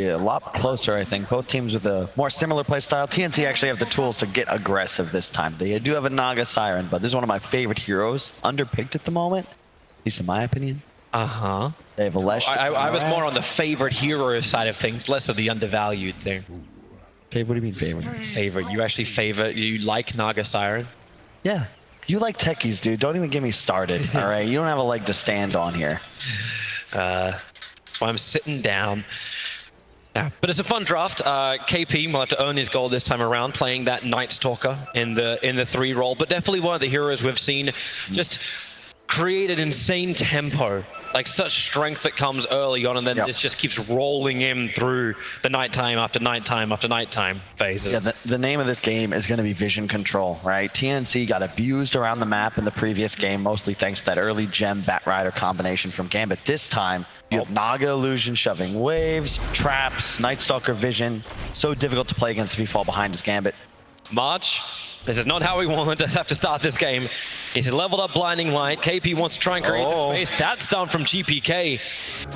Yeah, a lot closer, I think. Both teams with a more similar play style. TNC actually have the tools to get aggressive this time. They do have a Naga Siren, but this is one of my favorite heroes. Underpicked at the moment, at least in my opinion. Uh-huh. They have a less. I was more on the favorite hero side of things, less of the undervalued thing. Okay, what do you mean favorite? Favorite. You actually favor, you like Naga Siren? Yeah. You like techies, dude. Don't even get me started, all right? You don't have a leg to stand on here. That's why I'm sitting down. Yeah, but it's a fun draft. KP will have to earn his goal this time around, playing that Night Stalker in the 3 role, but definitely one of the heroes we've seen just create an insane tempo, like such strength that comes early on, and then this just keeps rolling him through the nighttime after nighttime after nighttime phases. Yeah, the name of this game is going to be vision control, right? TNC got abused around the map in the previous game, mostly thanks to that early gem Batrider combination from Gambit. This time, you have Naga Illusion shoving waves, traps, Night Stalker vision. So difficult to play against if you fall behind as Gambit. March, this is not how we want to have to start this game. He's leveled up Blinding Light. KP wants to try and create some space. That's done from GPK.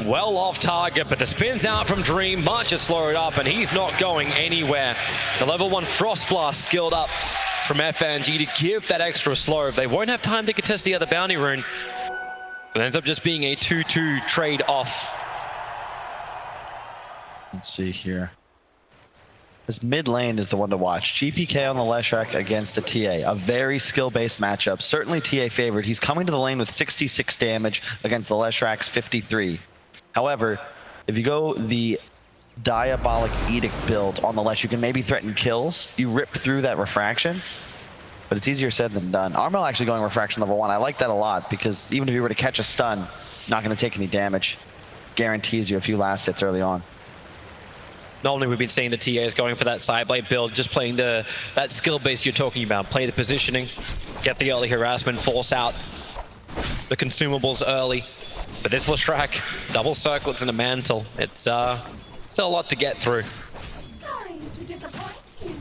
Well off target, but the spins out from Dream. March is slowed up, and he's not going anywhere. The level 1 Frost Blast skilled up from FNG to give that extra slow. They won't have time to contest the other bounty rune. So it ends up just being a 2-2 trade off. Let's see here. This mid lane is the one to watch. GPK on the Leshrac against the TA. A very skill-based matchup. Certainly TA favored. He's coming to the lane with 66 damage against the Leshrac's 53. However, if you go the Diabolic Edict build on the Lesh, you can maybe threaten kills. You rip through that refraction, but it's easier said than done. Armel actually going refraction level 1. I like that a lot because even if you were to catch a stun, not going to take any damage. Guarantees you a few last hits early on. Normally we've been seeing the TAs going for that sideblade build, just playing that skill base you're talking about. Play the positioning, get the early harassment, force out the consumables early. But this Leshrac, double circlets and a mantle. It's still a lot to get through. Sorry to disappoint you.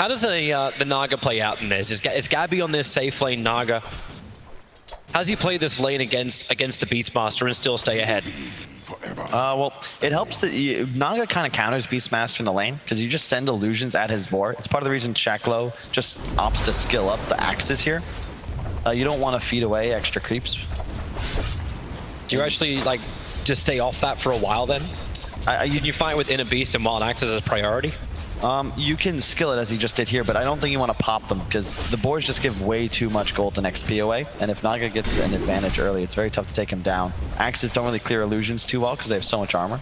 How does the Naga play out in this? Is Gabbi on this safe lane Naga? How does he play this lane against the Beastmaster and still stay ahead? Well, it helps that Naga kind of counters Beastmaster in the lane because you just send illusions at his board. It's part of the reason Shaklo just opts to skill up the axes here. You don't want to feed away extra creeps. Do you actually like just stay off that for a while then? You fight with Inner Beast and Wild Axes as a priority? You can skill it as you just did here, but I don't think you want to pop them because the boards just give way too much gold and XP away. And if Naga gets an advantage early, it's very tough to take him down. Axes don't really clear illusions too well because they have so much armor.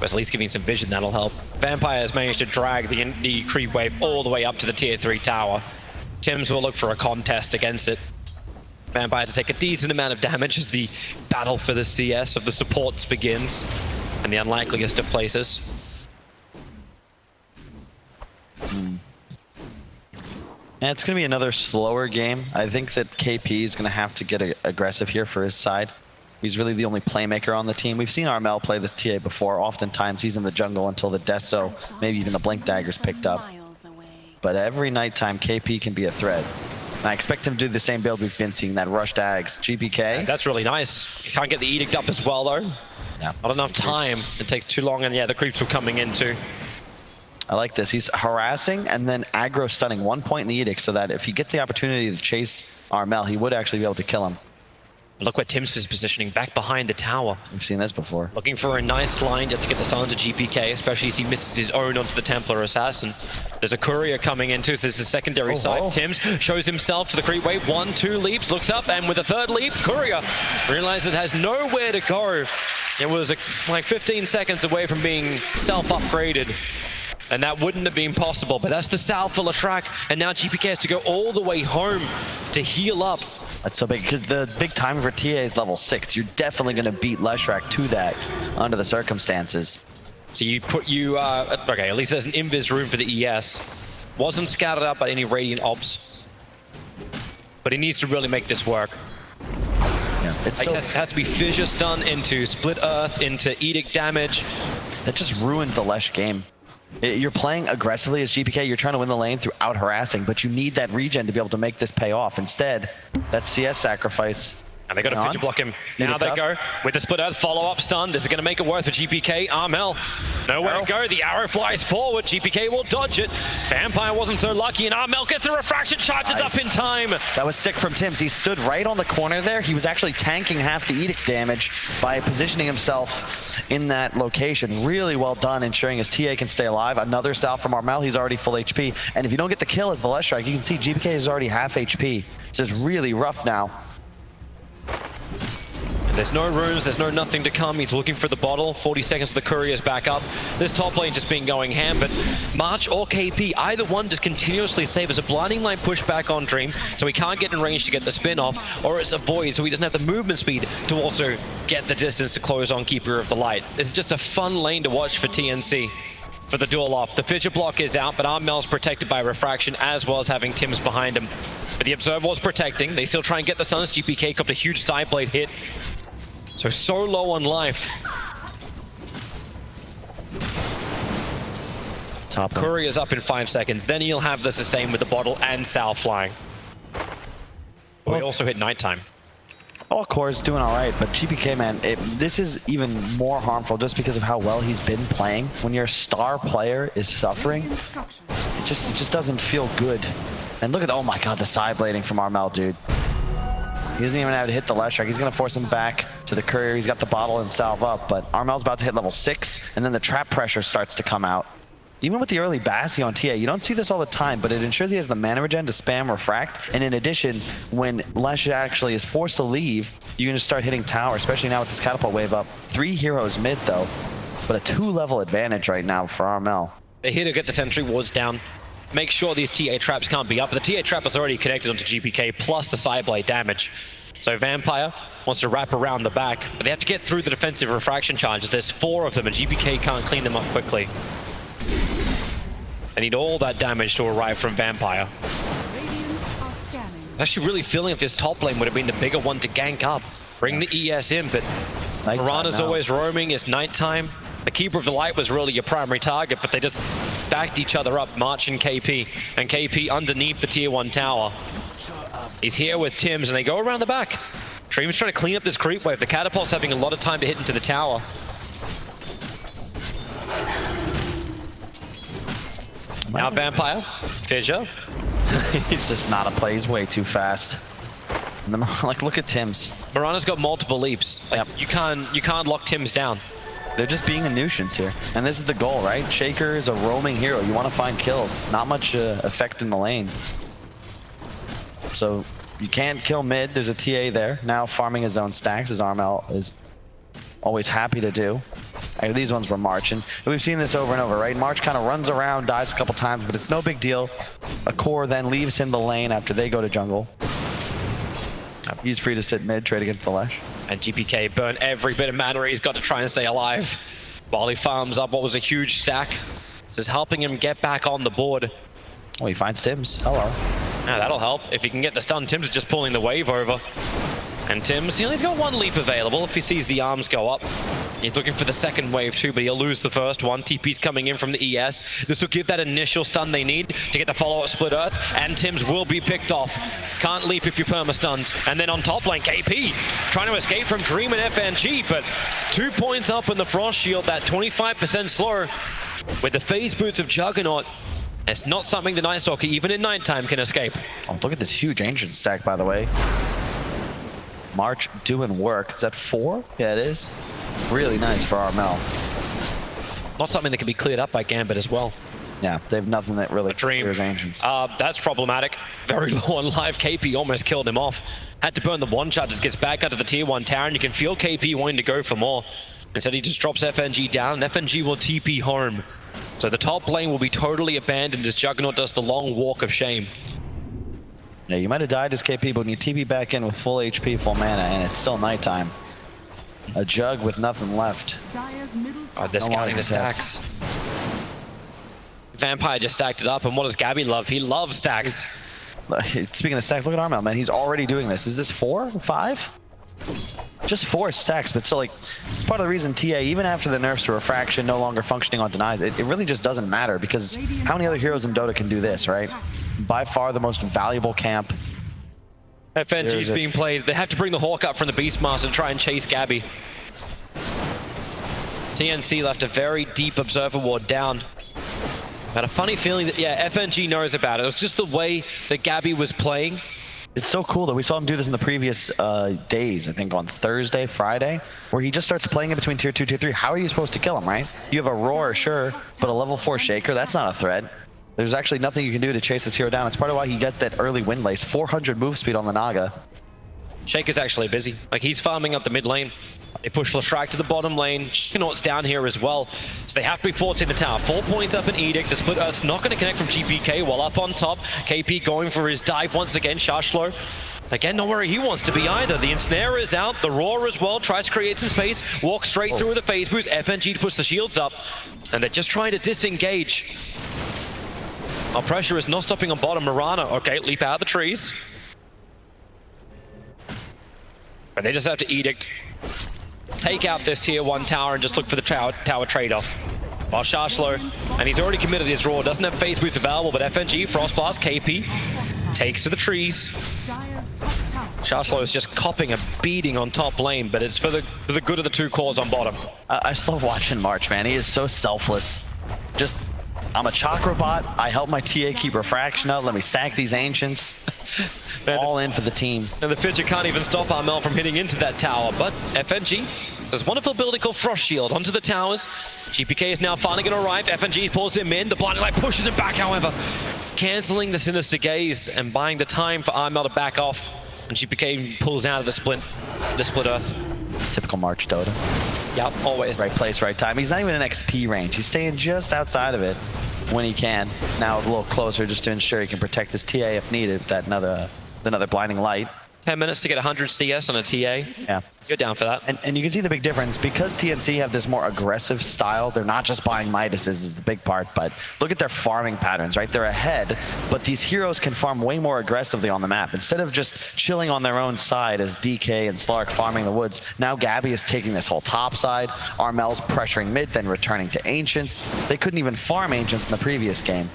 But at least giving some vision, that'll help. Vampire has managed to drag the creep wave all the way up to the tier 3 tower. Tims will look for a contest against it. Vampire to take a decent amount of damage as the battle for the CS of the supports begins in the unlikeliest of places. And it's going to be another slower game. I think that KP is going to have to get aggressive here for his side. He's really the only playmaker on the team. We've seen Armel play this TA before. Oftentimes he's in the jungle until the Deso, maybe even the Blink Dagger's picked up. But every nighttime, KP can be a threat. And I expect him to do the same build we've been seeing, that Rush Dags. GPK. That's really nice. You can't get the Edict up as well, though. Yeah. Not enough time. It takes too long, and yeah, the creeps were coming in too. I like this. He's harassing and then aggro stunning 1 point in the Edict so that if he gets the opportunity to chase Armel, he would actually be able to kill him. Look where Tims is positioning, back behind the tower. We've seen this before. Looking for a nice line just to get the stun to GPK, especially as he misses his own onto the Templar Assassin. There's a courier coming in too, so there's a secondary side. Tims shows himself to the creep wave, 1-2 leaps, looks up, and with a third leap, courier realizes it has nowhere to go. It was like 15 seconds away from being self-upgraded. And that wouldn't have been possible, but that's the south for Leshrac, and now GPK has to go all the way home to heal up. That's so big, because the big time for TA is level 6. You're definitely going to beat Leshrac to that under the circumstances. So you put okay, at least there's an invis room for the ES. Wasn't scouted out by any Radiant Obs, but he needs to really make this work. Yeah, it has to be Fissure Stun into Split Earth, into Edict damage. That just ruined the Lesh game. You're playing aggressively as GPK, you're trying to win the lane through out harassing, but you need that regen to be able to make this pay off. Instead, that CS sacrifice And they got to fidget block him. Now they go with the split earth follow-up stun. This is going to make it worth for GPK. Armel, nowhere to go. The arrow flies forward. GPK will dodge it. Vampire wasn't so lucky, and Armel gets the refraction, charges up in time. That was sick from Tims. He stood right on the corner there. He was actually tanking half the edict damage by positioning himself in that location. Really well done, ensuring his TA can stay alive. Another salve from Armel. He's already full HP. And if you don't get the kill as the Leshrac, you can see GPK is already half HP. This is really rough now. There's no runes, there's no nothing to come. He's looking for the bottle. 40 seconds to the courier's back up. This top lane just been going ham, but March or KP, either one just continuously save as a blinding light pushback on Dream, so he can't get in range to get the spin off, or it's a void, so he doesn't have the movement speed to also get the distance to close on Keeper of the Light. This is just a fun lane to watch for TNC. For the duel off, the fidget block is out, but Armel's protected by refraction as well as having Tims behind him. But the Observer was protecting. They still try and get the Suns. GPK copped a huge side blade hit. So low on life. Top Courier's up in 5 seconds. Then he'll have the sustain with the bottle and Sal flying. But we also hit nighttime. All core's doing all right, but GPK, man, this is even more harmful just because of how well he's been playing. When your star player is suffering, it just doesn't feel good. And look at, oh my god, the side blading from Armel, dude. He doesn't even have to hit the Leshrac. He's going to force him back to the courier. He's got the bottle and salve up, but Armel's about to hit level 6, and then the trap pressure starts to come out. Even with the early Bassi on TA, you don't see this all the time, but it ensures he has the mana regen to spam refract. And in addition, when Lesh actually is forced to leave, you can just start hitting tower, especially now with this catapult wave up. 3 heroes mid, though, but a 2-level advantage right now for Armel. They're here to get the sentry wards down. Make sure these TA traps can't be up. But the TA trap is already connected onto GPK, plus the side blade damage. So Vampire wants to wrap around the back, but they have to get through the defensive refraction charges. There's 4 of them, and GPK can't clean them up quickly. They need all that damage to arrive from Vampire. I was actually really feeling if this top lane would have been the bigger one to gank up. Bring the ES in, but Mirana's always roaming. It's nighttime. The Keeper of the Light was really your primary target, but they just backed each other up, March and KP underneath the tier 1 tower. He's here with Tims, and they go around the back. Dream's trying to clean up this creep wave. The catapult's having a lot of time to hit into the tower. Now Vampire, Fissure. He's just not a play. He's way too fast. And then, like, look at Tims. Mirana's got multiple leaps. Like, you can't lock Tims down. They're just being a nuisance here. And this is the goal, right? Shaker is a roaming hero. You want to find kills. Not much effect in the lane. So you can't kill mid. There's a TA there. Now farming his own stacks, as Armel is always happy to do. These ones were March, and we've seen this over and over, right? March kind of runs around, dies a couple times, but it's no big deal. A core then leaves him the lane after they go to jungle. He's free to sit mid, trade against the Lesh. And GPK burn every bit of mana he's got to try and stay alive. While he farms up what was a huge stack. This is helping him get back on the board. Oh, he finds Tims. Hello. Now that'll help. If he can get the stun, Tims is just pulling the wave over. And Tims, he's got 1 leap available if he sees the arms go up. He's looking for the second wave too, but he'll lose the first one. TP's coming in from the ES. This will give that initial stun they need to get the follow-up split earth, and Tims will be picked off. Can't leap if you're perma-stunned. And then on top lane, KP trying to escape from Dream and FNG, but 2 points up in the Frost Shield, that 25% slow. With the phase boots of Juggernaut, it's not something the Night Stalker, even in nighttime, can escape. Oh, look at this huge ancient stack, by the way. March doing work. Is that 4? Yeah, it is. Really nice for Armel. Not something that can be cleared up by Gambit as well. Yeah, they have nothing that really clears ancients. That's problematic. Very low on life. KP almost killed him off. Had to burn the 1 charges, gets back onto the tier 1 tower, and you can feel KP wanting to go for more. Instead, he just drops FNG down, and FNG will TP home. So the top lane will be totally abandoned as Juggernaut does the long walk of shame. Yeah, you might have died as KP, but when you TP back in with full HP, full mana, and it's still nighttime. A Jug with nothing left. They're scouting the stacks. Vampire just stacked it up, and what does Gabbi love? He loves stacks. Speaking of stacks, look at Armel, man. He's already doing this. Is this 4? 5? Just 4 stacks, but still, like, it's part of the reason TA, even after the nerfs to refraction, no longer functioning on denies, it really just doesn't matter, because how many other heroes in Dota can do this, right? By far the most valuable camp. FNG's being played. They have to bring the Hawk up from the Beastmaster and try and chase Gabbi. TNC left a very deep observer ward down. Had a funny feeling that, yeah, FNG knows about it. It was just the way that Gabbi was playing. It's so cool that we saw him do this in the previous days, I think on Thursday, Friday, where he just starts playing in between tier 2, tier 3. How are you supposed to kill him, right? You have a Roar, sure, but a level 4 Shaker, that's not a threat. There's actually nothing you can do to chase this hero down. It's part of why he gets that early win lace, 400 move speed on the Naga. Shaker's actually busy. Like, he's farming up the mid lane. They push Leshrac to the bottom lane. Juggernaut's down here as well. So they have to be forced in the tower. 4 points up in Edict. The Split Earth's not going to connect from GPK while up on top. KP going for his dive once again. Shashlo. Again, not where he wants to be either. The Ensnare is out. The Roar as well. Tries to create some space. Walks straight through with the phase boost. FNG to push the shields up. And they're just trying to disengage. Our pressure is not stopping on bottom. Mirana, okay, leap out of the trees. But they just have to Edict. Take out this tier 1 tower and just look for the tower trade-off. While Shashlo, and he's already committed his Roar, doesn't have phase boost available, but FNG, Frostblast, KP, takes to the trees. Shashlo is just copping a beating on top lane, but it's for the good of the 2 cores on bottom. I just love watching March, man. He is so selfless. Just, I'm a chakra bot. I help my TA keep refraction up. Let me stack these ancients. All in for the team. And the Fidget can't even stop Armel from hitting into that tower, but FNG, there's a wonderful ability called Frost Shield onto the towers. GPK is now finally going to arrive. FNG pulls him in. The Blinding Light pushes him back, however, cancelling the Sinister Gaze and buying the time for Armel to back off. And GPK pulls out of the Split Earth. Typical March Dota. Yep, always. Right place, right time. He's not even in XP range. He's staying just outside of it when he can. Now a little closer just to ensure he can protect his TA if needed. That another Blinding Light. 10 minutes to get 100 CS on a TA. Yeah. You're down for that. And you can see the big difference. Because TNC have this more aggressive style, they're not just buying Midases is the big part, but look at their farming patterns, right? They're ahead, but these heroes can farm way more aggressively on the map. Instead of just chilling on their own side as DK and Slark farming the woods, now Gabbi is taking this whole top side. Armel's pressuring mid, then returning to Ancients. They couldn't even farm Ancients in the previous game.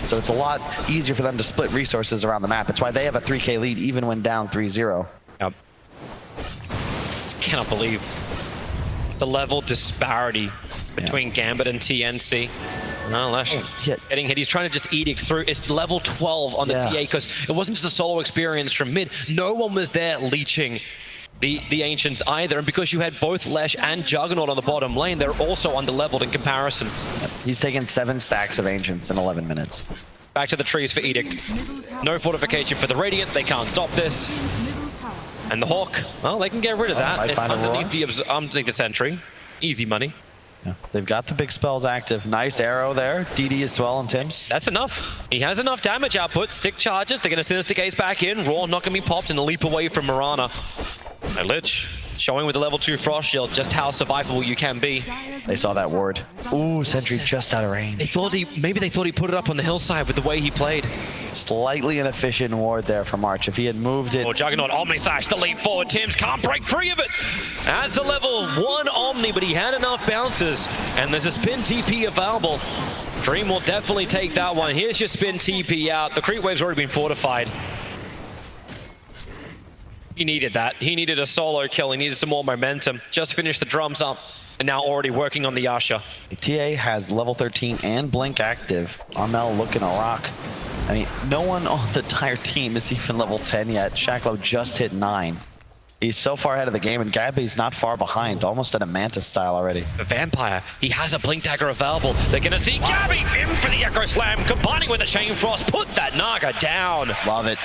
So it's a lot easier for them to split resources around the map. It's why they have a 3K lead even when down 3-0. Yep. Just cannot believe the level disparity between Gambit and TNC. No, Lesh getting hit. He's trying to just Edict through. It's level 12 on the TA because it wasn't just a solo experience from mid. No one was there leeching the Ancients either, and because you had both Lesh and Juggernaut on the bottom lane, they're also underleveled in comparison. He's taken 7 stacks of Ancients in 11 minutes. Back to the trees for Edict. No fortification for the Radiant, they can't stop this. And the Hawk, well, they can get rid of that. It's underneath the sentry. Easy money. Yeah. They've got the big spells active. Nice arrow there. DD as well on Tim's. That's enough. He has enough damage output. Stick charges. They're going to Sinister Gaze back in. Raw not going to be popped and a leap away from Mirana. And Lich showing with the level 2 Frost Shield just how survivable you can be. They saw that ward. Ooh, sentry just out of range. Maybe they thought he put it up on the hillside with the way he played. Slightly inefficient ward there for March. If he had moved it. Oh, Juggernaut Omni Slash, the leap forward. Tim's can't break free of it. As the level 1 Omni, but he had enough bounces. And there's a spin TP available. Dream will definitely take that one. Here's your spin TP out. The creep wave's already been fortified. He needed that. He needed a solo kill. He needed some more momentum. Just finished the drums up and now already working on the Yasha. TA has level 13 and Blink active. Armel looking a rock. I mean, no one on the entire team is even level 10 yet. Shaklo just hit 9. He's so far ahead of the game, and Gabbi's not far behind, almost at a Mantis style already. The Vampire, he has a Blink Dagger available. They're going to see Gabbi in for the Echo Slam, combining with the Chain Frost, put that Naga down. Love it.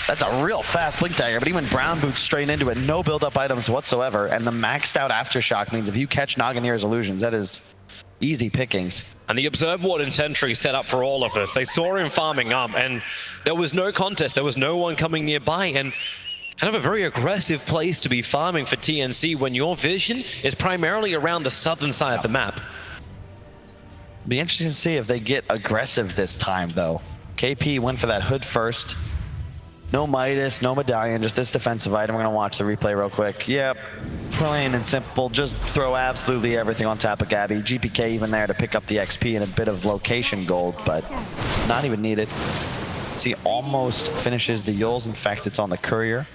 That's a real fast Blink Dagger, but he went brown boots straight into it. No build-up items whatsoever, and the maxed out Aftershock means if you catch Naga near his illusions, that is easy pickings. And the Observe Ward and Sentry set up for all of us. They saw him farming up, and there was no contest. There was no one coming nearby, and kind of a very aggressive place to be farming for TNC when your vision is primarily around the southern side of the map. Be interesting to see if they get aggressive this time, though. KP went for that hood first. No Midas, no Medallion, just this defensive item. We're going to watch the replay real quick. Yep, plain and simple. Just throw absolutely everything on top of Gabbi. GPK even there to pick up the XP and a bit of location gold, but not even needed. See, almost finishes the Yules. In fact, it's on the Courier.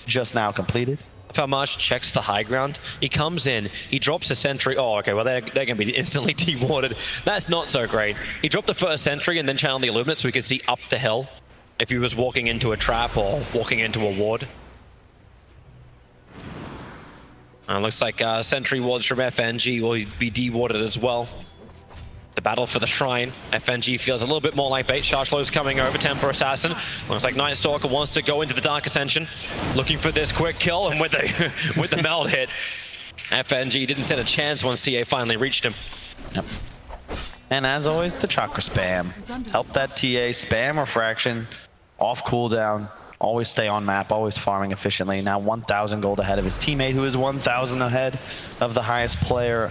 Just now completed. Farmarsh checks the high ground. He comes in, he drops a sentry. Oh, okay, well, they're going to be instantly dewarded. That's not so great. He dropped the first sentry and then channeled the Illuminate so we could see up the hill if he was walking into a trap or walking into a ward. Looks like sentry wards from FNG will be dewarded as well. The battle for the shrine. FNG feels a little bit more like bait. Sharslow's coming over. Templar Assassin. Looks like Night Stalker wants to go into the Dark Ascension. Looking for this quick kill, and with the with the meld hit, FNG didn't stand a chance once TA finally reached him. Yep. And as always, the Chakra spam. Help that TA spam refraction, off cooldown, always stay on map, always farming efficiently. Now 1,000 gold ahead of his teammate, who is 1,000 ahead of the highest player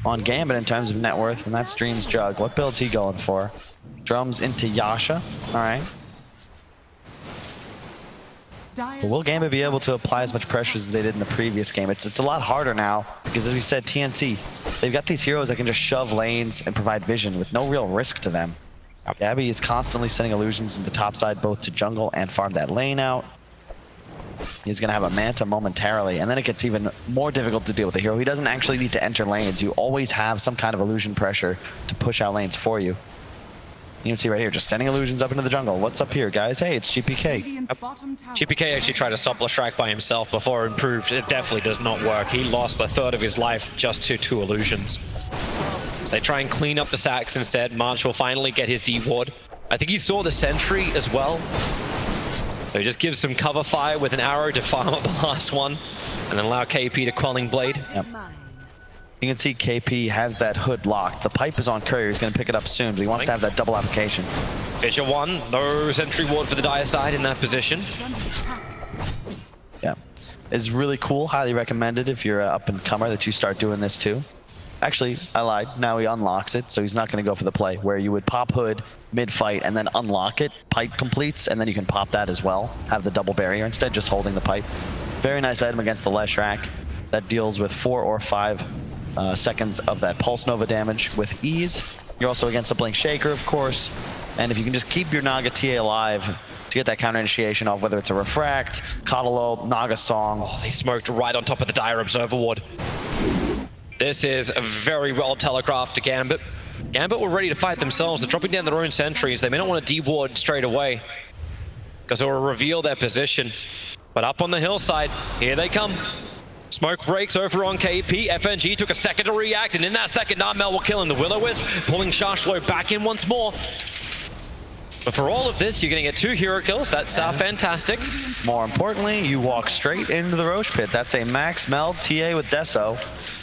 on Gambit in terms of net worth, and that's Dream's Jug. What build's he going for? Drums into Yasha. All right. But will Gambit be able to apply as much pressure as they did in the previous game? It's a lot harder now because, as we said, TNC, they've got these heroes that can just shove lanes and provide vision with no real risk to them. Gabbi is constantly sending illusions in the top side, both to jungle and farm that lane out. He's going to have a Manta momentarily, and then it gets even more difficult to deal with the hero. He doesn't actually need to enter lanes. You always have some kind of illusion pressure to push out lanes for you. You can see right here, just sending illusions up into the jungle. What's up here, guys? Hey, it's GPK. GPK actually tried to stop Leshrac by himself before improved. It definitely does not work. He lost a third of his life just to 2 illusions. So they try and clean up the stacks instead. March will finally get his D-ward. I think he saw the sentry as well. So he just gives some cover fire with an arrow to farm up the last one, and then allow KP to Quelling Blade. Yep. You can see KP has that hood locked. The pipe is on Courier. He's going to pick it up soon, but he wants to have that double application. Fissure 1, no sentry ward for the dire side in that position. Yeah. It's really cool. Highly recommended if you're an up-and-comer that you start doing this too. Actually, I lied. Now he unlocks it, so he's not going to go for the play where you would pop hood mid-fight and then unlock it. Pipe completes, and then you can pop that as well. Have the double barrier. Instead, just holding the pipe. Very nice item against the Leshrac that deals with 4 or 5 seconds of that Pulse Nova damage with ease. You're also against the Blink Shaker, of course. And if you can just keep your Naga TA alive to get that counter initiation off, whether it's a Refract, Coddle Ult, Naga Song. Oh, they smoked right on top of the Dire Observer ward. This is a very well telegraphed to Gambit. Gambit were ready to fight themselves. They're dropping down their own sentries. They may not want to de-ward straight away because it will reveal their position. But up on the hillside, here they come. Smoke breaks over on KP. FNG took a second to react, and in that second, Narmel will kill him. The Will-O-Wisp pulling Sharshlow back in once more. But for all of this, you're going to get 2 hero kills. That's fantastic. More importantly, you walk straight into the Roche Pit. That's a max meld TA with Deso.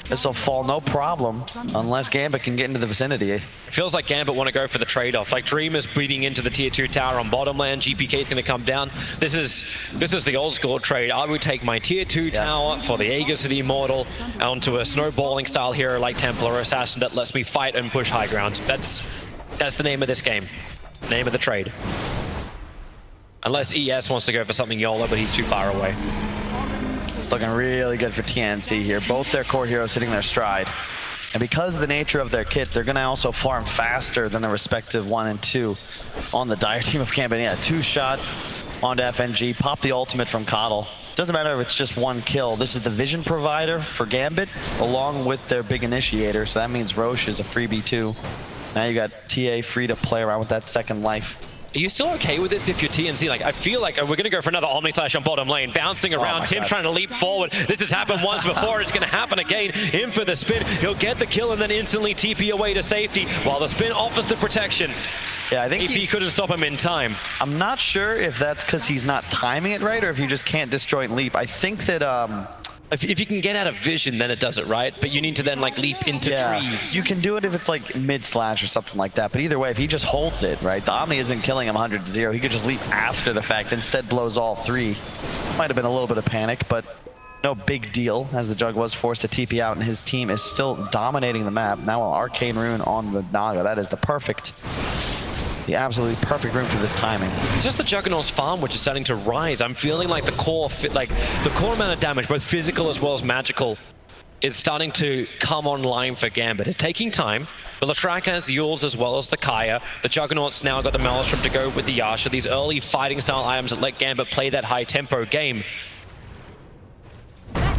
This will fall no problem unless Gambit can get into the vicinity. It feels like Gambit want to go for the trade-off. Like Dream is bleeding into the tier 2 tower on bottom lane. GPK is going to come down. This is the old school trade. I would take my tier 2 tower for the Aegis of the Immortal onto a snowballing style hero like Templar Assassin that lets me fight and push high ground. That's the name of this game. Name of the trade. Unless ES wants to go for something YOLO, but he's too far away. It's looking really good for TNC here. Both their core heroes hitting their stride. And because of the nature of their kit, they're going to also farm faster than the respective 1 and 2 on the Dire team of Gambit. Yeah, 2-shot onto FNG. Pop the ultimate from Coddle. Doesn't matter if it's just 1 kill. This is the vision provider for Gambit, along with their big initiator. So that means Roche is a freebie too. Now you got TA free to play around with that second life. Are you still okay with this if you're TNC? Like, I feel like we're going to go for another Omni Slash on bottom lane, bouncing around. Tim trying to leap forward. This has happened once before. It's going to happen again. In for the spin. He'll get the kill and then instantly TP away to safety while the spin offers the protection. Yeah, I think if he couldn't stop him in time. I'm not sure if that's because he's not timing it right or if you just can't disjoint leap. I think that if you can get out of vision, then it does it, right? But you need to then like leap into trees. You can do it if it's like mid-slash or something like that. But either way, if he just holds it, right? The Omni isn't killing him 100-0. He could just leap after the fact, instead blows all 3. Might have been a little bit of panic, but no big deal, as the Jug was forced to TP out and his team is still dominating the map. Now an Arcane Rune on the Naga. That is the absolutely perfect room for this timing. It's just the Juggernaut's farm which is starting to rise. I'm feeling like the core amount of damage, both physical as well as magical, is starting to come online for Gambit. It's taking time. The Leshrac has the Yules as well as the Kaya. The Juggernaut's now got the Maelstrom to go with the Yasha. These early fighting style items that let Gambit play that high tempo game.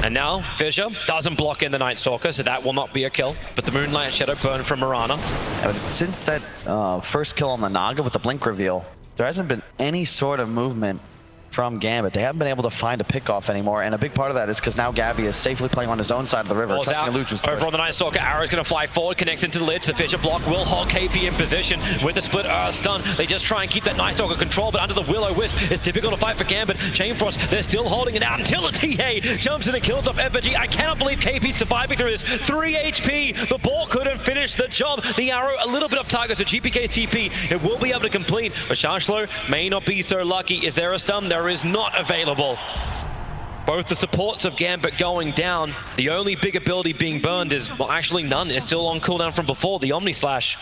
And now Fissure doesn't block in the Night Stalker, so that will not be a kill. But the Moonlight Shadow burn from Mirana. Yeah, but since that first kill on the Naga with the blink reveal, there hasn't been any sort of movement from Gambit. They haven't been able to find a pick-off anymore, and a big part of that is because now Gabbi is safely playing on his own side of the river, trusting illusions. Over on the Night Stalker, Arrow's going to fly forward, connects into the ledge. The Fissure block will hold KP in position with the split Earth stun. They just try and keep that Night Stalker control, but under the Will-O-Wisp, it's typical to fight for Gambit. Chain Frost, they're still holding it out until the TA jumps in and kills off Effigy. I cannot believe KP's surviving through his 3 HP. The ball couldn't finish the job. The Arrow, a little bit of target, so GPK CP, it will be able to complete, but Shashlo may not be so lucky. Is there a stun? There is not available. Both the supports of Gambit going down. The only big ability being burned is, well, actually none. It's still on cooldown from before, the Omni Slash.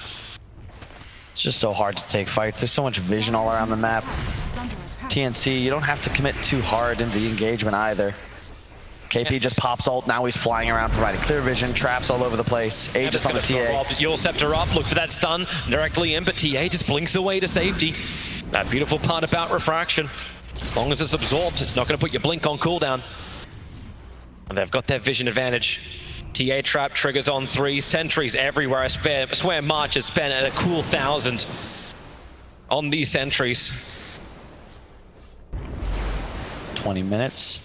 It's just so hard to take fights. There's so much vision all around the map. TNC, you don't have to commit too hard into the engagement either. KP just pops ult, now he's flying around providing clear vision, traps all over the place. Aegis on the TA. Your Scepter up, look for that stun directly in, but TA just blinks away to safety. That beautiful part about Refraction. As long as it's absorbed, it's not going to put your blink on cooldown. And they've got their vision advantage. TA trap triggers on 3, sentries everywhere. I swear March has spent at a cool 1,000 on these sentries. 20 minutes.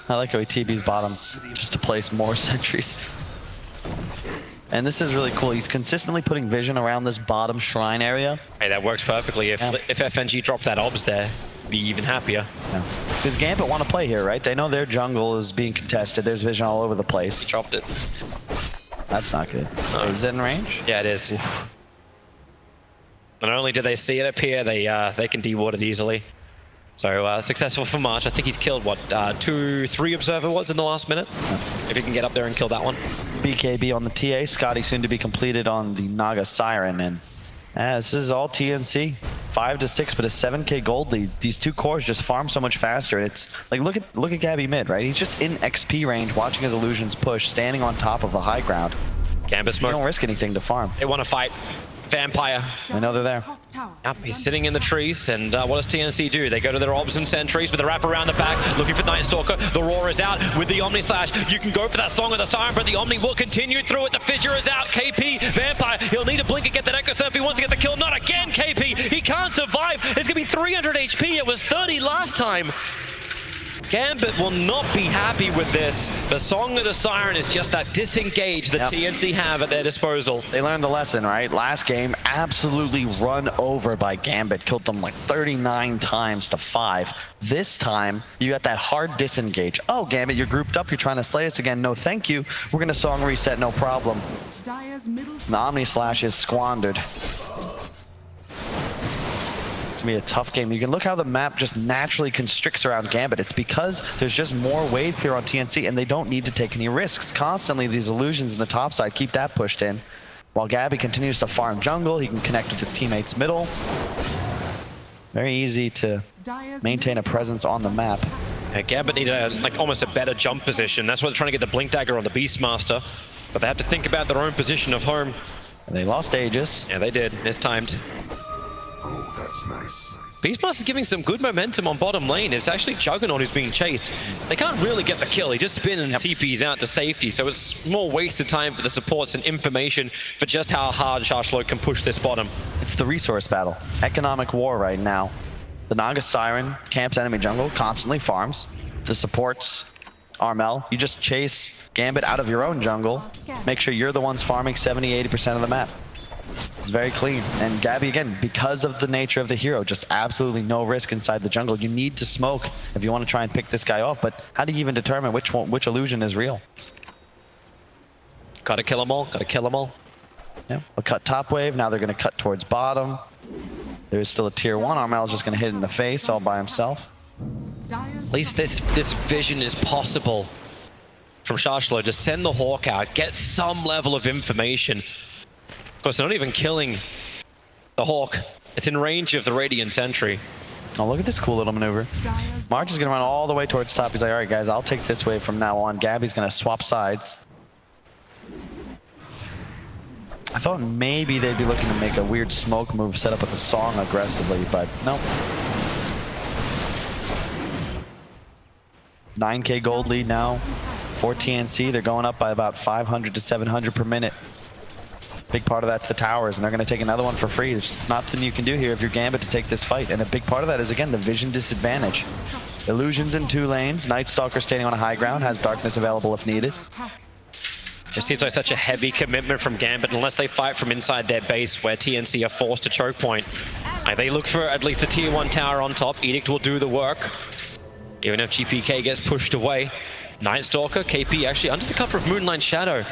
I like how he TB's bottom just to place more sentries. And this is really cool. He's consistently putting vision around this bottom shrine area. Hey, that works perfectly. If FNG dropped that obs there, be even happier. Yeah. Because Gambit want to play here, right? They know their jungle is being contested. There's vision all over the place. He dropped it. That's not good. Oh. Is it in range? Yeah, it is. Oof. Not only do they see it appear, they can deward it easily. So successful for March. I think he's killed, what, 2-3 Observer Wards in the last minute? Yeah. If he can get up there and kill that one. BKB on the TA. Scotty soon to be completed on the Naga Siren. And this is all TNC. 5-6, but a 7k gold lead. These two cores just farm so much faster. It's like, look at Gabbi mid, right? He's just in XP range, watching his illusions push, standing on top of the high ground. Gambit smoke. You don't risk anything to farm. They want to fight. Vampire. I know they're there. Yep, he's sitting in the trees, and what does TNC do? They go to their obs and sentries with the wrap around the back, looking for Night Stalker. The Roar is out with the Omni Slash. You can go for that Song of the Siren, but the Omni will continue through it. The Fissure is out. KP, Vampire, he'll need a blink and get that Echo Surf if he wants to get the kill. Not again, KP. He can't survive. It's going to be 300 HP. It was 30 last time. Gambit will not be happy with this. The Song of the Siren is just that disengage that TNC have at their disposal. They learned the lesson, right? Last game, absolutely run over by Gambit. Killed them like 39 times to 5. This time, you got that hard disengage. Oh, Gambit, you're grouped up. You're trying to slay us again. No, thank you. We're going to Song reset, no problem. The Omni Slash is squandered. It's gonna be a tough game. You can look how the map just naturally constricts around Gambit. It's because there's just more wave clear on TNC and they don't need to take any risks. Constantly, these illusions in the top side keep that pushed in. While Gabbi continues to farm jungle, he can connect with his teammates middle. Very easy to maintain a presence on the map. Yeah, Gambit need like almost a better jump position. That's why they're trying to get the Blink Dagger on the Beastmaster. But they have to think about their own position of home. And they lost Aegis. Yeah, they did. It's timed. Oh, that's nice. Beastmaster's giving some good momentum on bottom lane. It's actually Juggernaut who's being chased. They can't really get the kill. He just spin and TPs out to safety, so it's more wasted time for the supports and information for just how hard Shashlo can push this bottom. It's the resource battle. Economic war right now. The Naga Siren camps enemy jungle, constantly farms. The supports, Armel, you just chase Gambit out of your own jungle. Make sure you're the ones farming 70-80% of the map. It's very clean. And Gabbi, again, because of the nature of the hero, just absolutely no risk inside the jungle. You need to smoke if you want to try and pick this guy off, but how do you even determine which illusion is real? Gotta kill them all, gotta kill them all. Yeah, a cut top wave, now they're gonna cut towards bottom. There's still a tier 1, Armel's just gonna hit in the face all by himself. At least this vision is possible from Shashlo. Just send the Hawk out, get some level of information. Of course, they're not even killing the Hawk. It's in range of the Radiant Sentry. Oh, look at this cool little maneuver. March is going to run all the way towards top. He's like, all right, guys, I'll take this wave from now on. Gabbi's going to swap sides. I thought maybe they'd be looking to make a weird smoke move, set up with the song aggressively, but nope. 9K gold lead now for TNC. They're going up by about 500 to 700 per minute. Big part of that's the towers, and they're going to take another one for free. There's nothing you can do here if you're Gambit to take this fight, and a big part of that is, again, the vision disadvantage. Illusions in 2 lanes. Night Stalker standing on a high ground, has darkness available if needed. Just seems like such a heavy commitment from Gambit, unless they fight from inside their base where TNC are forced to choke point. Like, they look for at least the tier 1 tower on top. Edict will do the work. Even if GPK gets pushed away. Night Stalker, KP actually under the cover of Moonlight Shadow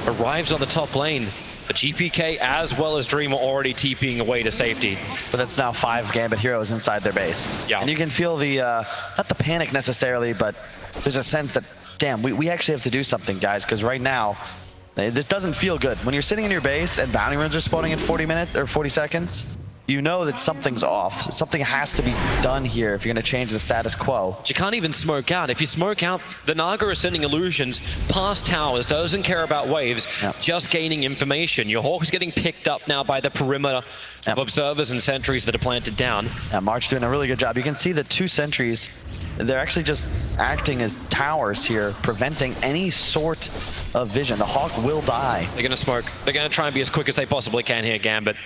arrives on the top lane. But GPK as well as Dream are already TPing away to safety. But that's now 5 Gambit heroes inside their base. Yeah. And you can feel the, not the panic necessarily, but there's a sense that, damn, we actually have to do something, guys, because right now, this doesn't feel good. When you're sitting in your base and bounty runes are spawning in 40 minutes or 40 seconds, you know that something's off. Something has to be done here if you're going to change the status quo. You can't even smoke out. If you smoke out, the Naga is sending illusions past towers, doesn't care about waves, just gaining information. Your Hawk is getting picked up now by the perimeter of observers and sentries that are planted down. Yeah, March doing a really good job. You can see the 2 sentries, they're actually just acting as towers here, preventing any sort of vision. The Hawk will die. They're going to smoke. They're going to try and be as quick as they possibly can here, Gambit.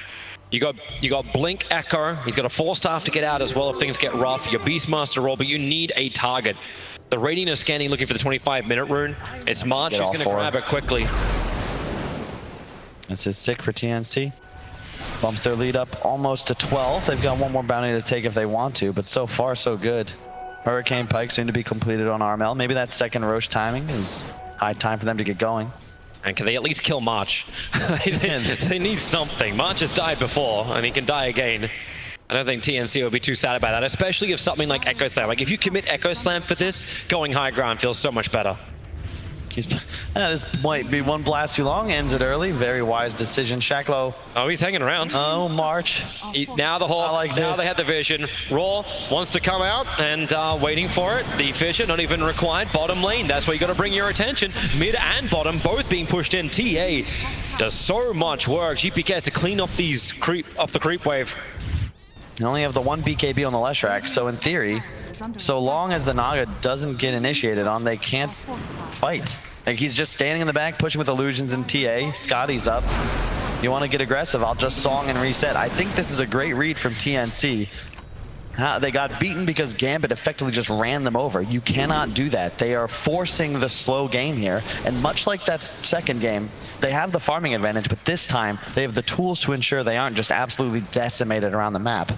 You got Blink Echo. He's got a 4-staff to get out as well if things get rough. Your Beastmaster roll, but you need a target. The Radiant is scanning, looking for the 25-minute rune. It's March who's going to grab it quickly. This is sick for TNC. Bumps their lead up almost to 12. They've got one more bounty to take if they want to, but so far so good. Hurricane Pike soon to be completed on RML. Maybe that second Roche timing is high time for them to get going. And can they at least kill March? They need something. March has died before, and he can die again. I don't think TNC will be too sad about that, especially if something like Echo Slam. Like, if you commit Echo Slam for this, going high ground feels so much better. This might be one blast too long, ends it early. Very wise decision. Shacklow. Oh, he's hanging around. Oh, March. Now the Hawk, like now this. they have the vision. Raw wants to come out and waiting for it. The Fisher, not even required. Bottom lane, that's where you got to bring your attention. Mid and bottom, both being pushed in. TA does so much work. GPK has to clean up these off the creep wave. They only have the 1 BKB on the Leshrac, so in theory, so long as the Naga doesn't get initiated on, they can't fight. Like, he's just standing in the back, pushing with illusions and TA. Scotty's up. You want to get aggressive, I'll just song and reset. I think this is a great read from TNC. They got beaten because Gambit effectively just ran them over. You cannot do that. They are forcing the slow game here. And much like that second game, they have the farming advantage, but this time they have the tools to ensure they aren't just absolutely decimated around the map.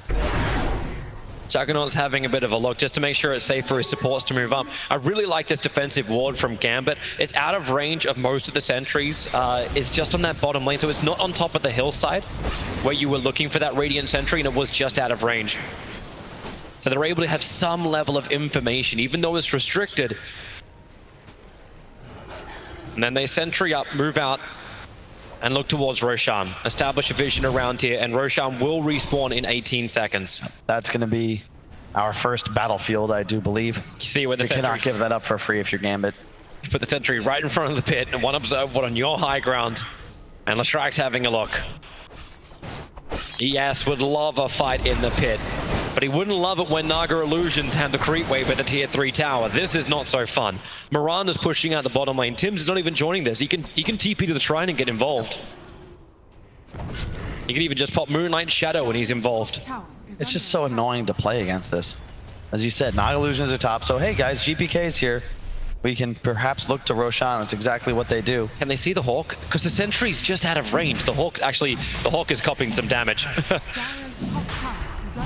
Juggernaut's having a bit of a look just to make sure it's safe for his supports to move up. I really like this defensive ward from Gambit. It's out of range of most of the sentries. It's just on that bottom lane, so it's not on top of the hillside where you were looking for that Radiant sentry, and it was just out of range. So they're able to have some level of information, even though it's restricted. And then they sentry up, move out, and look towards Roshan. Establish a vision around here, and Roshan will respawn in 18 seconds. That's going to be our first battlefield, I do believe. You see where the You cannot give that up for free if you're Gambit. Put the sentry right in front of the pit, and one observe one on your high ground. And Lestrac's having a look. ES would love a fight in the pit, but he wouldn't love it when Naga Illusions had the creep wave at the tier 3 tower. This is not so fun. Miranda's pushing out the bottom lane. Tim's not even joining this. He can TP to the shrine and get involved. He can even just pop Moonlight Shadow when he's involved. It's just so annoying to play against this. As you said, Naga Illusions are top, so hey guys, GPK is here. We can perhaps look to Roshan. That's exactly what they do. Can they see the Hawk? Because the sentry's just out of range. The Hawk is copying some damage.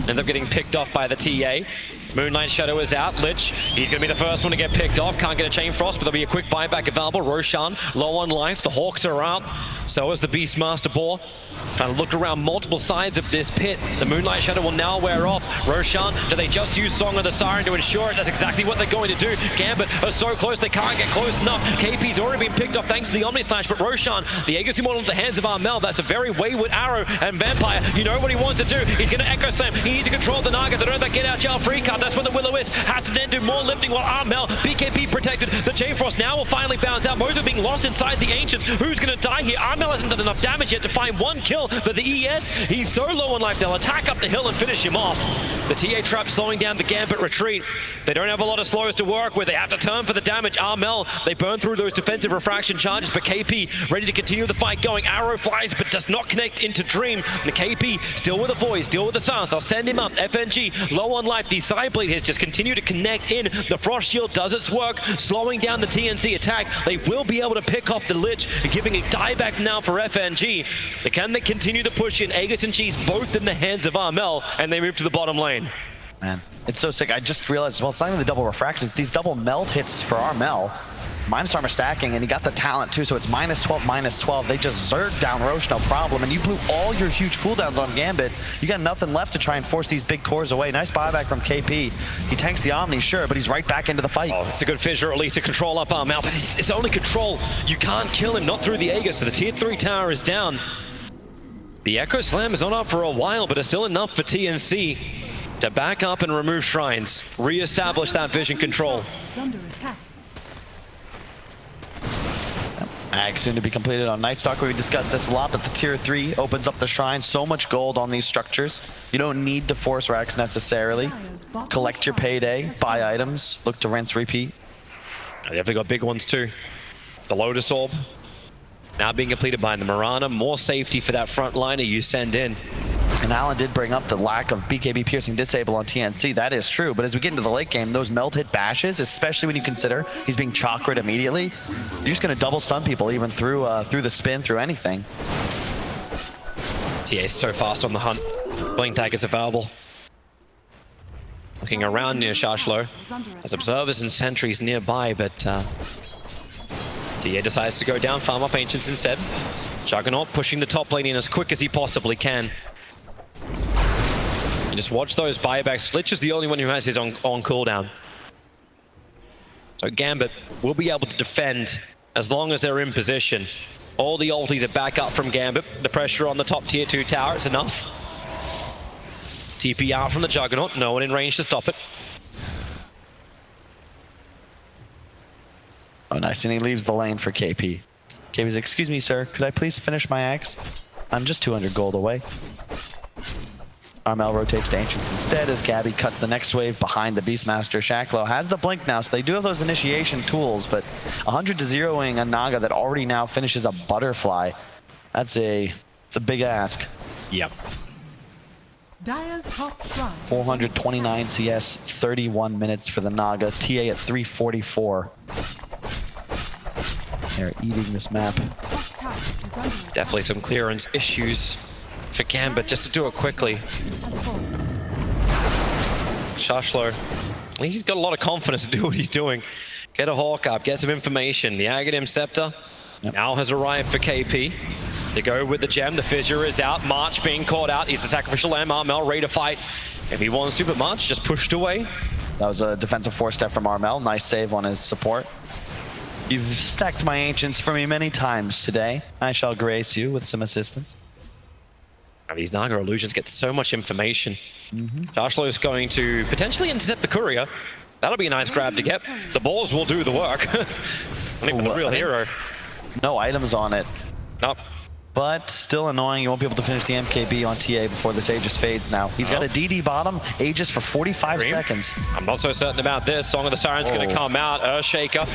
Ends up getting picked off by the TA. Moonlight Shadow is out. Lich, he's going to be the first one to get picked off. Can't get a Chain Frost, but there'll be a quick buyback available. Roshan, low on life. The Hawks are out. So is the Beastmaster Boar. Trying to look around multiple sides of this pit. The Moonlight Shadow will now wear off. Roshan, do they just use Song of the Siren to ensure it? That's exactly what they're going to do. Gambit are so close, they can't get close enough. KP's already been picked off thanks to the Omni Slash, but Roshan, the Aegis Immortal in the hands of Armel. That's a very wayward arrow, and Vampire, you know what he wants to do. He's going to Echo Slam. He needs to control the Naga. They don't have that get out jail free card. That's where the Will-O-Wisp has to then do more lifting while Armel, BKB protected. The Chain Frost now will finally bounce out. Mozo being lost inside the Ancients. Who's going to die here? Armel hasn't done enough damage yet to find one kill, but the ES, he's so low on life, they'll attack up the hill and finish him off. The TA trap slowing down the Gambit retreat. They don't have a lot of slows to work with. They have to turn for the damage. Armel, they burn through those defensive refraction charges, but KP ready to continue the fight going. Arrow flies, but does not connect into Dream. And the KP still with the voice, still with the silence. They'll send him up. FNG low on life. The Sideblade has just continued to connect in. The Frost Shield does its work, slowing down the TNC attack. They will be able to pick off the Lich, giving a dieback now for FNG. Can they continue to push in? Aegis and Cheese both in the hands of Armel, and they move to the bottom lane. Man, it's so sick. I just realized, well, it's not even the double refractions. These double melt hits for Armel. Minus armor stacking, and he got the talent too, so it's -12, -12. They just zerged down Roche, no problem. And you blew all your huge cooldowns on Gambit. You got nothing left to try and force these big cores away. Nice buyback from KP. He tanks the Omni, sure, but he's right back into the fight. Oh, it's a good fissure, at least to control up Armel, but it's only control. You can't kill him, not through the Aegis, so the tier 3 tower is down. The Echo Slam is not up for a while, but it's still enough for TNC to back up and remove shrines, re-establish that vision control. It's under attack. Ag soon to be completed on Nightstalker. We discussed this a lot, but the tier 3 opens up the shrine. So much gold on these structures. You don't need to force racks necessarily. Collect your payday, buy items, look to rinse, repeat. They definitely got big ones too. The Lotus Orb now being completed by the Mirana. More safety for that front liner you send in. And Alan did bring up the lack of BKB piercing disable on TNC. That is true, but as we get into the late game, those melt hit bashes, especially when you consider he's being chakred immediately, you're just going to double stun people even through the spin, through anything. TA is so fast on the hunt. Blink tag is available. Looking around near Shashlo. There's observers and sentries nearby, but TA decides to go down, farm up Ancients instead. Juggernaut pushing the top lane in as quick as he possibly can. And just watch those buybacks. Lich is the only one who has his on cooldown. So Gambit will be able to defend as long as they're in position. All the ultis are back up from Gambit. The pressure on the top tier 2 tower, it's enough. TP out from the Juggernaut, no one in range to stop it. Oh, nice, and he leaves the lane for KP. KP's, excuse me, sir, could I please finish my axe? I'm just 200 gold away. Armel rotates to Ancients instead as Gabbi cuts the next wave behind the Beastmaster. Shacklo has the blink now, so they do have those initiation tools, but 100 to 0ing a Naga that already now finishes a butterfly. It's a big ask. Yep. Dire's top shrine. 429 CS, 31 minutes for the Naga. TA at 344. They're eating this map. Definitely some clearance issues for Gambit, just to do it quickly. Shashlo, at least he's got a lot of confidence to do what he's doing. Get a Hawk up, get some information. The Aghanim Scepter now has arrived for KP. They go with the gem, the fissure is out. March being caught out, he's the sacrificial lamb. Armel ready to fight if he wants to, but March just pushed away. That was a defensive 4-step from Armel. Nice save on his support. You've stacked my Ancients for me many times today. I shall grace you with some assistance. Now these Naga illusions get so much information. Shashlo is going to potentially intercept the courier. That'll be a nice grab to get. The balls will do the work. Not even the real hero. No items on it. Nope. But still annoying. You won't be able to finish the MKB on TA before this Aegis fades now. He's got a DD bottom, Aegis for 45 seconds. I'm not so certain about this. Song of the Siren's going to come out. Earthshaker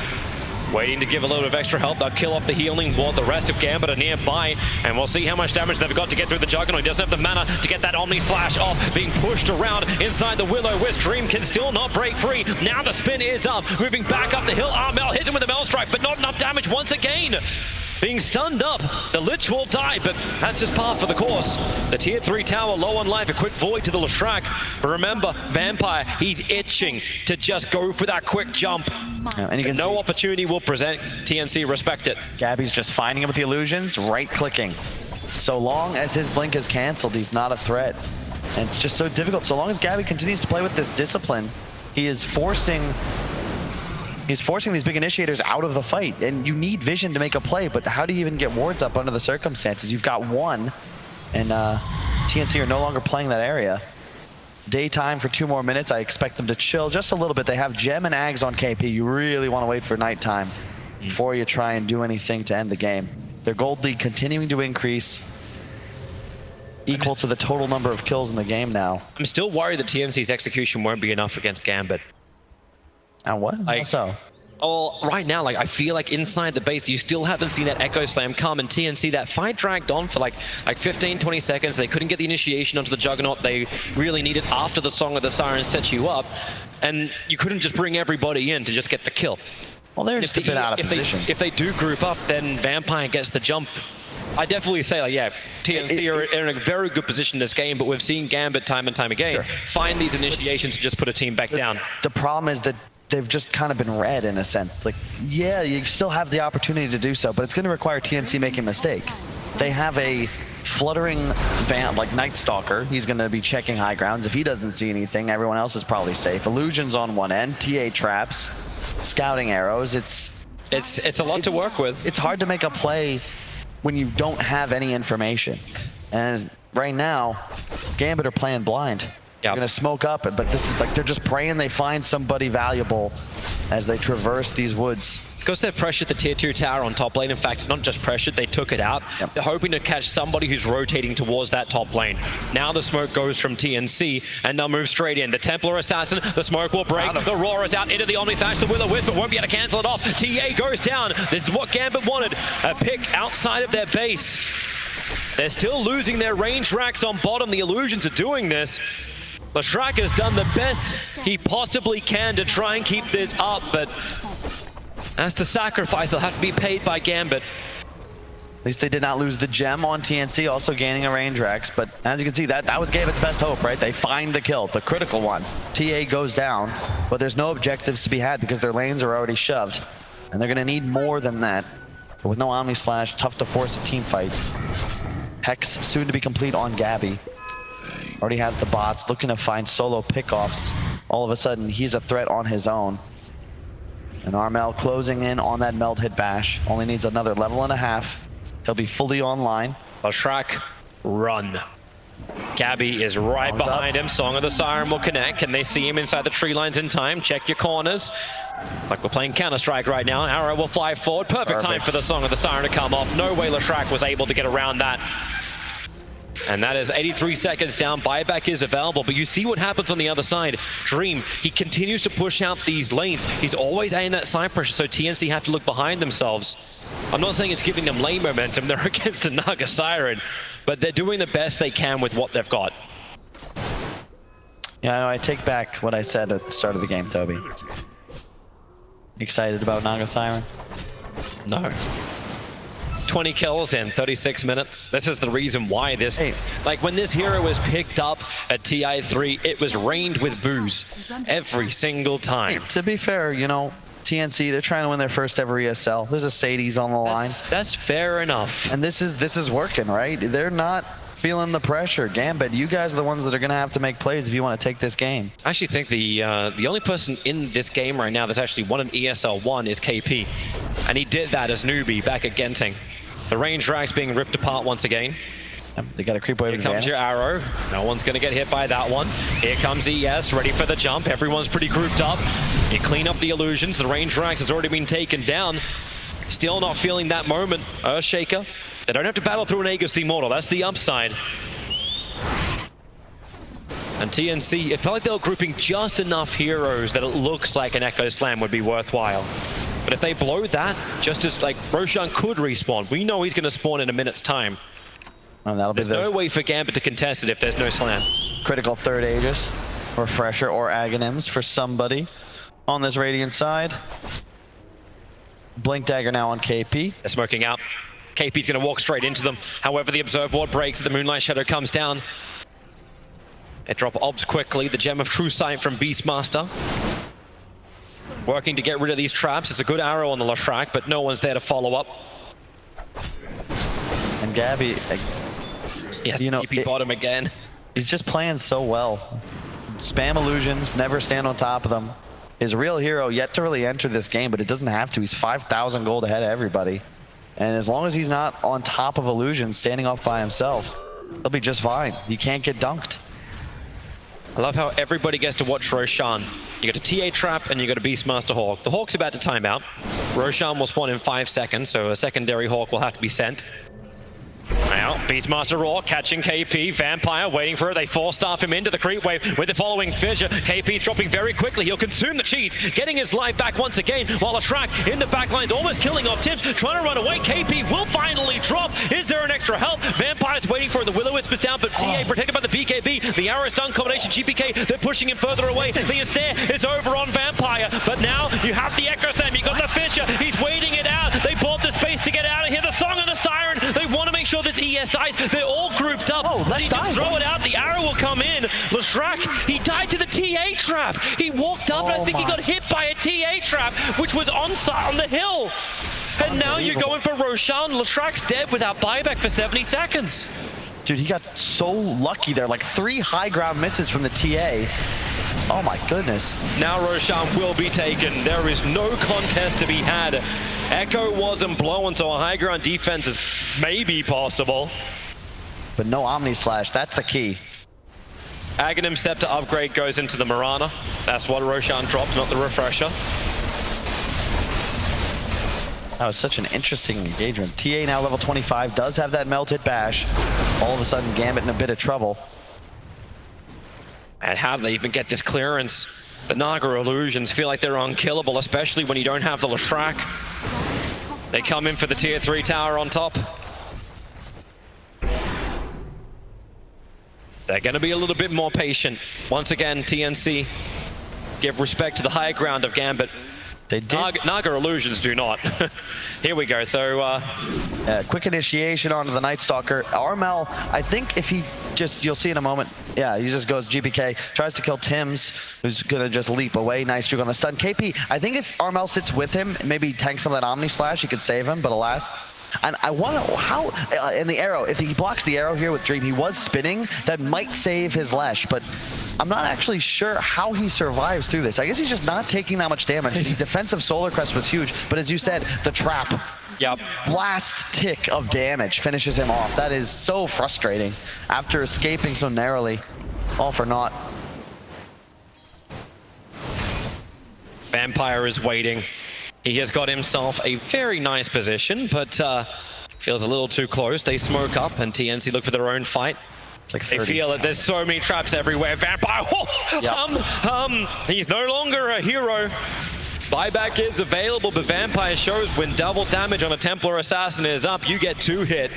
waiting to give a little bit of extra help. They'll kill off the healing while the rest of Gambit are nearby. And we'll see how much damage they've got to get through the Juggernaut. He doesn't have the mana to get that Omni Slash off. Being pushed around inside the Will-O-Wisp. Dream can still not break free. Now the spin is up. Moving back up the hill. Armel hits him with a Mel Strike, but not enough damage once again. Being stunned up, the Lich will die, but that's just par for the course. The tier 3 tower low on life, a quick void to the Leshrac. But remember, Vampire, he's itching to just go for that quick jump. Yeah, and you can no opportunity will present. TNC, respect it. Gabby's just finding him with the illusions, right-clicking. So long as his blink is canceled, he's not a threat. And it's just so difficult. So long as Gabbi continues to play with this discipline, he is forcing these big initiators out of the fight. And you need vision to make a play, but how do you even get wards up under the circumstances? You've got one, and TNC are no longer playing that area. daytime for 2 more minutes. I expect them to chill just a little bit. They have Gem and Ags on KP. You really want to wait for nighttime before you try and do anything to end the game. Their gold lead continuing to increase, equal to the total number of kills in the game now. I'm still worried that TNC's execution won't be enough against Gambit. And what? Like, How so? Oh, right now, like I feel like inside the base, you still haven't seen that Echo Slam come, and TNC, that fight dragged on for like 15, 20 seconds. They couldn't get the initiation onto the Juggernaut. They really needed after the Song of the Siren set you up, and you couldn't just bring everybody in to just get the kill. Well, they're just a bit out of position. If they do group up, then Vampire gets the jump. I definitely say, like, yeah, TNC are in a very good position this game, but we've seen Gambit time and time again find these initiations to just put a team back down. The problem is that they've just kind of been read in a sense. Like, yeah, you still have the opportunity to do so, but it's going to require TNC making a mistake. They have a fluttering vamp like Night Stalker. He's going to be checking high grounds. If he doesn't see anything, everyone else is probably safe. Illusions on one end, TA traps, scouting arrows. It's a lot to work with. It's hard to make a play when you don't have any information. And right now, Gambit are playing blind. They're gonna smoke up, but this is like they're just praying they find somebody valuable as they traverse these woods. It's because they've pressured the tier 2 tower on top lane. In fact, not just pressured, they took it out. They're hoping to catch somebody who's rotating towards that top lane. Now the smoke goes from TNC, and they'll move straight in. The Templar Assassin, the smoke will break. The Roar is out into the Omni Slash. The Will-O-Wisp, but won't be able to cancel it off. TA goes down. This is what Gambit wanted. A pick outside of their base. They're still losing their range racks on bottom. The Illusions are doing this. Leshrac has done the best he possibly can to try and keep this up, but that's the sacrifice that'll have to be paid by Gambit. At least they did not lose the gem on TNC, also gaining a range Rex, but as you can see, that was Gambit's best hope, right? They find the kill, the critical one. TA goes down, but there's no objectives to be had because their lanes are already shoved, and they're gonna need more than that. But with no Omni Slash, tough to force a team fight. Hex soon to be complete on Gabbi. Already has the bots, looking to find solo pickoffs. All of a sudden, he's a threat on his own. And Armel closing in on that meld hit bash. Only needs another level and a half. He'll be fully online. Leshrac, run. Gabbi is right behind him. Song of the Siren will connect. Can they see him inside the tree lines in time? Check your corners. Like we're playing Counter-Strike right now. Arrow will fly forward. Perfect time for the Song of the Siren to come off. No way Leshrac was able to get around that. And that is 83 seconds down. Buyback is available, but you see what happens on the other side. Dream, he continues to push out these lanes. He's always aiming that side pressure, so TNC have to look behind themselves. I'm not saying it's giving them lane momentum. They're against the Naga Siren, but they're doing the best they can with what they've got. Yeah, I know. I take back what I said at the start of the game, Toby. Excited about Naga Siren? No. 20 kills in 36 minutes. This is the reason why this... Like, when this hero was picked up at TI3, it was rained with booze every single time. Hey, to be fair, you know, TNC, they're trying to win their first ever ESL. There's a Sadie's on the line. That's fair enough. And this is working, right? They're not feeling the pressure. Gambit, you guys are the ones that are going to have to make plays if you want to take this game. I actually think the only person in this game right now that's actually won an ESL 1 is KP. And he did that as newbie back at Genting. The range rack's being ripped apart once again. They got a creep wave. Here comes your arrow. No one's going to get hit by that one. Here comes ES, ready for the jump. Everyone's pretty grouped up. You clean up the illusions. The range racks has already been taken down. Still not feeling that moment. Earthshaker. They don't have to battle through an Aegis the Immortal. That's the upside. And TNC, it felt like they were grouping just enough heroes that it looks like an Echo Slam would be worthwhile. But if they blow that, just as like Roshan could respawn, we know he's going to spawn in a minute's time. And that'll there's no way for Gambit to contest it if there's no slam. Critical third Aegis, Refresher, or Aghanim's for somebody on this Radiant side. Blink Dagger now on KP. They're smoking out. KP's going to walk straight into them. However, the Observe Ward breaks. The Moonlight Shadow comes down. They drop Obs quickly. The Gem of True Sight from Beastmaster. Working to get rid of these traps. It's a good arrow on the Leshrac, but no one's there to follow up. And Gabbi, yes, you know, TP bottom again. He's just playing so well. Spam illusions, never stand on top of them. His real hero yet to really enter this game, but it doesn't have to. He's 5,000 gold ahead of everybody. And as long as he's not on top of illusions, standing off by himself, he'll be just fine. You can't get dunked. I love how everybody gets to watch Roshan. You got a TA trap and you got a Beastmaster Hawk. The Hawk's about to time out. Roshan will spawn in 5 seconds, so a secondary Hawk will have to be sent. Now, Beastmaster Raw catching KP, Vampire waiting for it. They force-staff him into the creep wave with the following fissure. KP dropping very quickly. He'll consume the cheese, getting his life back once again, while Ashrak in the backlines almost killing off Tibbs, trying to run away. KP will finally drop. Is there an extra help? Vampire's waiting for it. The Will-O-Wisp is down, but TA protected by the BKB. The arrow stun combination GPK, they're pushing him further away. The Astaire is over on Vampire, but now you have the Echo Slam. You got the fissure. He's waiting it out. They bought the space to get out of here. The Song of the Siren. They want to make sure this ES dies. They're all grouped up. Oh, let's just throw it out. The arrow will come in. Lashrak, he died to the TA trap. He walked up and I think he got hit by a TA trap, which was on the hill. And now you're going for Roshan. Lashrak's dead without buyback for 70 seconds. Dude, he got so lucky there. Like 3 high ground misses from the TA. Oh my goodness. Now Roshan will be taken. There is no contest to be had. Echo wasn't blown, so a high ground defense is maybe possible. But no Omni Slash, that's the key. Aghanim Scepter upgrade goes into the Mirana. That's what Roshan dropped, not the refresher. That was such an interesting engagement. TA now level 25, does have that melted bash. All of a sudden, Gambit in a bit of trouble. And how do they even get this clearance? The Naga illusions feel like they're unkillable, especially when you don't have the Lashrak. They come in for the tier 3 tower on top. They're going to be a little bit more patient. Once again, TNC give respect to the high ground of Gambit. They did. Naga illusions do not. Here we go. So quick initiation onto the Night Stalker. Armel, I think if he just, you'll see in a moment. Yeah, he just goes GPK, tries to kill Tims, who's gonna just leap away. Nice juke on the stun. KP, I think if Armel sits with him, maybe tanks some of that Omni Slash, he could save him, but alas. And I wonder how, in the arrow, if he blocks the arrow here with Dream, he was spinning, that might save his Lesh, but I'm not actually sure how he survives through this. I guess he's just not taking that much damage. The defensive Solar Crest was huge, but as you said, the trap. Yep. Last tick of damage finishes him off. That is so frustrating after escaping so narrowly. All for naught. Vampire is waiting. He has got himself a very nice position, but feels a little too close. They smoke up and TNC look for their own fight. It's like they feel that there's so many traps everywhere. Vampire, he's no longer a hero. Buyback is available, but Vampire shows when double damage on a Templar Assassin is up, you get 2 hit.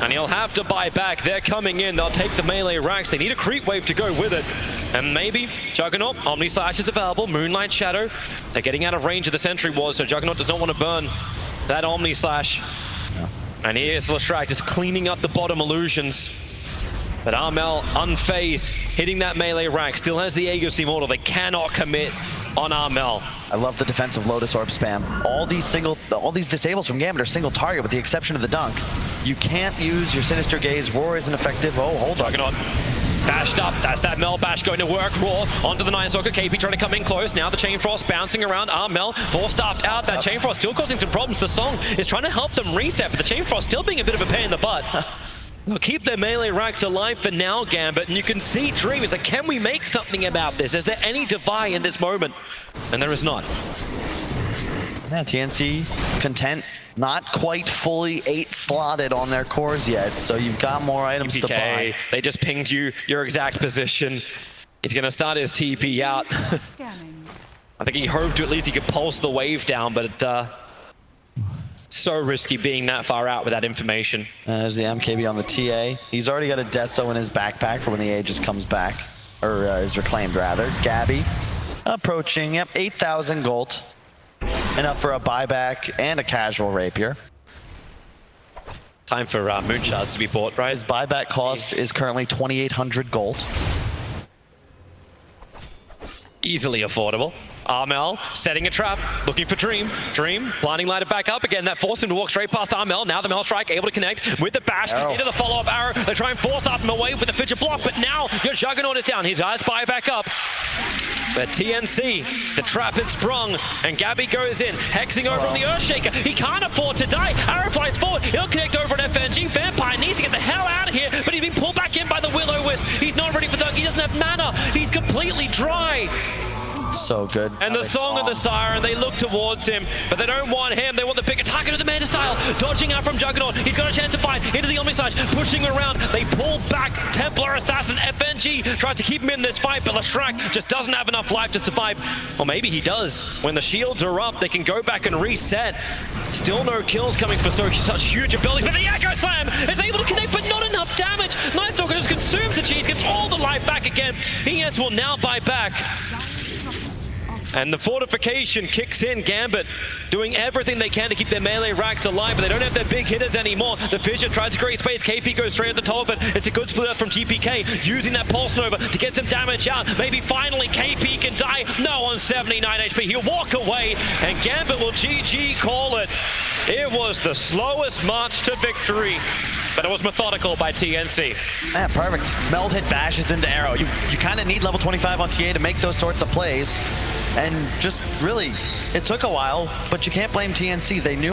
And he'll have to buy back. They're coming in. They'll take the melee racks. They need a creep wave to go with it. And maybe Juggernaut, Omni Slash is available. Moonlight Shadow. They're getting out of range of the Sentry Ward, so Juggernaut does not want to burn that Omni Slash. No. And here's Lashrak just cleaning up the bottom illusions. But Armel, unfazed, hitting that melee rack. Still has the Aegis Immortal. They cannot commit on Armel. I love the defensive Lotus Orb spam. All these disables from Gambit are single target with the exception of the dunk. You can't use your Sinister Gaze. Roar isn't effective. Oh, hold on. Juggernaut bashed up. That's that Mel bash going to work. Roar onto the Night Stalker. KP trying to come in close. Now the Chain Frost bouncing around. Armel force-staffed out. That Chain Frost still causing some problems. The Song is trying to help them reset, but the Chain Frost still being a bit of a pain in the butt. They'll keep their melee racks alive for now, Gambit, and you can see Dream is like, can we make something about this? Is there any Devi in this moment? And there is not. Yeah, TNC content, not quite fully 8 slotted on their cores yet, so you've got more items to buy. They just pinged you your exact position. He's gonna start his TP out. I think he hoped at least he could pulse the wave down, but so risky being that far out with that information. There's the MKB on the TA. He's already got a Deso in his backpack for when the Aegis comes back, or is reclaimed rather. Gabbi approaching, 8,000 gold. Enough for a buyback and a casual rapier. Time for moonshots to be bought, right? His buyback cost is currently 2,800 gold. Easily affordable. Armel setting a trap, looking for Dream. Dream, blinding light it back up again. That forced him to walk straight past Armel. Now the Mel Strike able to connect with the bash into the follow-up arrow. They try and force Armel away with the fidget block, but now your Juggernaut is down. His eyes buy back up. But TNC, the trap is sprung, and Gabbi goes in, hexing over on the Earthshaker. He can't afford to die. Arrow flies forward. He'll connect over an FNG. Vampire needs to get the hell out of here, but he's been pulled back in by the Will-O-Wisp. He's not ready for Dunk. He doesn't have mana. He's completely dry. So good. And the Song of the Siren, they look towards him, but they don't want him. They want the bigger target of the Manta style. Dodging out from Juggernaut. He's got a chance to fight into the Omnisage, pushing around. They pull back Templar Assassin. FNG tries to keep him in this fight, but Leshrac just doesn't have enough life to survive. Or maybe he does. When the shields are up, they can go back and reset. Still no kills coming for such huge abilities, but the Echo Slam is able to connect, but not enough damage. Night Stalker just consumes the cheese, gets all the life back again. ES will now buy back. And the fortification kicks in. Gambit doing everything they can to keep their melee racks alive, but they don't have their big hitters anymore. The Fissure tries to create space. KP goes straight at the top of it. It's a good split out from GPK, using that Pulse Nova to get some damage out. Maybe finally KP can die. No, on 79 HP. He'll walk away, and Gambit will GG call it. It was the slowest march to victory, but it was methodical by TNC. Yeah, perfect. Meld hit bashes into Arrow. You kind of need level 25 on TA to make those sorts of plays. And just really, it took a while, but you can't blame TNC. They knew